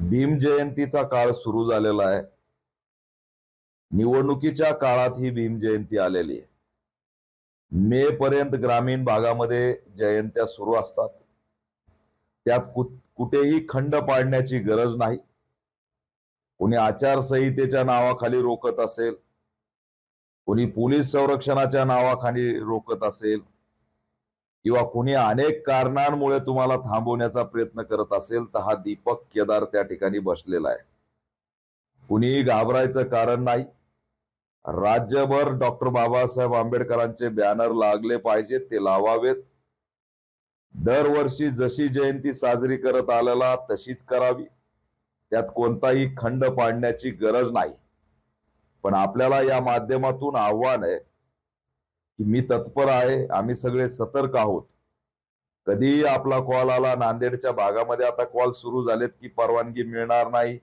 भीम जयंतीचा काळ सुरू झालेला आहे। निवडणुकीच्या काळात ही भीम जयंती आलेली आहे। मे पर्यंत ग्रामीण भागामध्ये जयंत्या सुरू असतात। त्यात कुठेही खंड पाडण्याची गरज नाही। कोणी आचारसंहितेच्या नावाखाली रोखत असेल, कोणी पोलीस संरक्षणाच्या नावाखाली रोखत असेल, किंवा कोणी अनेक कारणांमुळे तुम्हाला थांबवण्याचा प्रयत्न करत असेल, तर हा दीपक केदार त्या ठिकाणी बसलेला आहे। कुणीही घाबरायचं कारण नाही। राज्यभर डॉक्टर बाबासाहेब आंबेडकरांचे बॅनर लागले पाहिजेत, ते लावावेत। दरवर्षी जशी जयंती साजरी करत आलेला तशीच करावी, त्यात कोणताही खंड पाडण्याची गरज नाही। पण आपल्याला या माध्यमातून आव्हान आहे की मी तत्पर आहे, आम्ही सगळे सतर्क आहोत। कधी आपला कॉल आला, नांदेडच्या भागामध्ये आता कॉल सुरू झालेत की परवानगी मिळणार नाही,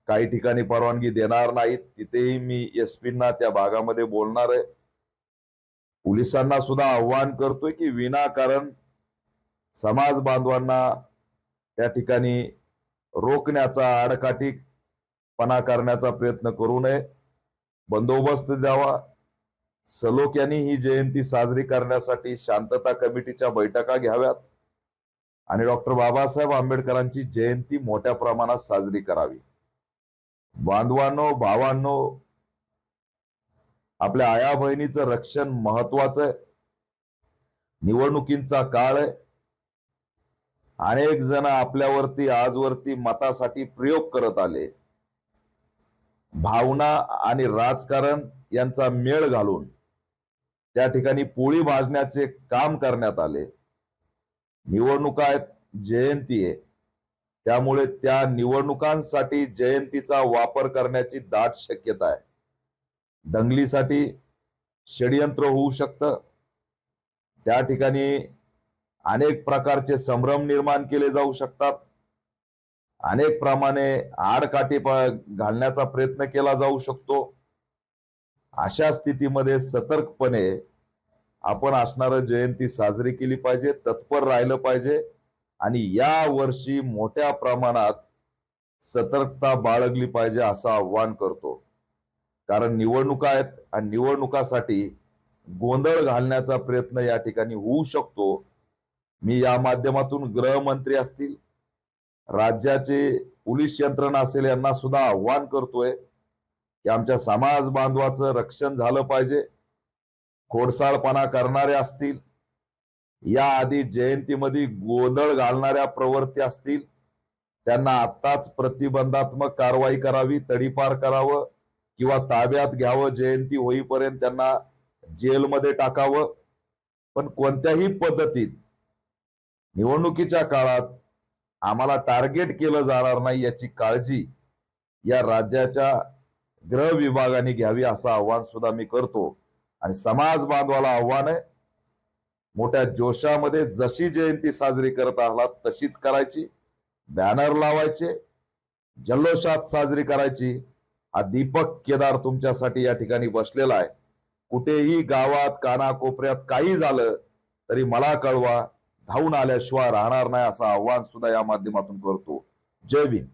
काही ठिकाणी परवानगी देणार नाहीत, तिथेही मी एसपींना त्या भागामध्ये बोलणार आहे। पोलिसांना सुद्धा आव्हान करतोय की विनाकारण समाज बांधवांना त्या ठिकाणी रोखण्याचा, आडकाठीपणा करण्याचा प्रयत्न करू नये। बंदोबस्त द्यावा। सलोख्याने ही जयंती साजरी करण्यासाठी शांतता कमिटीच्या बैठका घ्याव्यात आणि डॉक्टर बाबासाहेब आंबेडकरांची जयंती मोठ्या प्रमाणात साजरी करावी। बांधवांनो, भावांनो, आपल्या आया बहिणीचं रक्षण महत्वाचं आहे। निवडणुकींचा काळ आहे। अनेक जण आपल्यावरती आजवरती मतासाठी प्रयोग करत आले। भावना आणि राजकारण यांचा मेळ घालून त्या ठिकाणी पोळी भाजण्याचे काम करण्यात आले। निवडणुका आहेत, जयंती आहे, त्यामुळे त्या निवडणुकांसाठी जयंतीचा वापर करण्याची दाट शक्यता आहे। दंगलीसाठी षडयंत्र होऊ शकतं। त्या ठिकाणी अनेक प्रकारचे संभ्रम निर्माण केले जाऊ शकतात। अनेक प्रमाणे आडकाठी घालण्याचा प्रयत्न केला जाऊ शकतो। अशा स्थितीमध्ये सतर्कपणे आपण असणारी जयंती साजरी केली पाहिजे, तत्पर राहिलं पाहिजे आणि या वर्षी मोठ्या प्रमाणात सतर्कता बाळगली पाहिजे असं आव्हान करतो। कारण निवडणुका आहेत आणि निवडणुकासाठी गोंधळ घालण्याचा प्रयत्न या ठिकाणी होऊ शकतो। मी या माध्यमातून गृहमंत्री असतील, राज्याचे पोलीस यंत्रणा असेल, यांना सुद्धा आव्हान करतोय की आमच्या समाज बांधवाचं रक्षण झालं पाहिजे। खोडसाळपणा करणारे असतील, या आधी जयंतीमध्ये गोंधळ घालणाऱ्या प्रवृत्ती असतील, त्यांना आत्ताच प्रतिबंधात्मक कारवाई करावी, तडीपार करावं किंवा ताब्यात घ्यावं। जयंती होईपर्यंत त्यांना जेलमध्ये टाकावं। पण कोणत्याही पद्धतीत निवडणुकीच्या काळात आम्हाला टार्गेट केलं जाणार नाही याची काळजी या राज्याच्या गृह विभागाने घ्यावी असं आव्हान सुद्धा मी करतो। आणि समाज बांधवाला आव्हान आहे, मोठ्या जोशामध्ये जशी जयंती साजरी करत आहात तशीच करायची, बॅनर लावायचे, जल्लोषात साजरी करायची। हा दीपक केदार तुमच्यासाठी या ठिकाणी बसलेला आहे। कुठेही गावात कानाकोपऱ्यात काही झालं तरी मला कळवा, धावून आल्याशिवाय राहणार नाही असं आव्हान सुद्धा या माध्यमातून करतो। जय भीम।